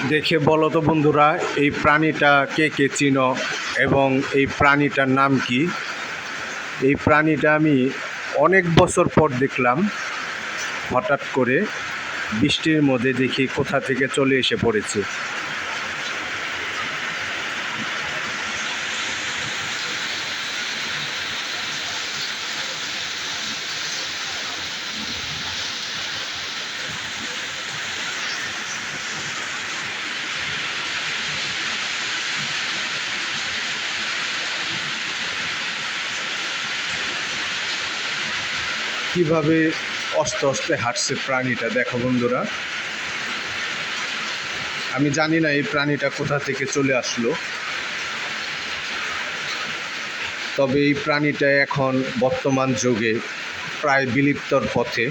দেখে বলো তো বন্ধুরা, এই প্রাণীটা কে কে চিনো এবং এই প্রাণীটার নাম কি? এই প্রাণীটা আমি অনেক বছর পর দেখলাম। হঠাৎ করে বৃষ্টির মধ্যে দেখি কোথা থেকে চলে এসে পড়েছে। কিভাবে আস্তে আস্তে হাঁটছে প্রাণীটা, দেখো বন্ধুরা। আমি জানি না এই প্রাণীটা কোথা থেকে চলে আসলো, তবে এই প্রাণীটা এখন বর্তমান যুগে প্রায় বিলুপ্তর পথে।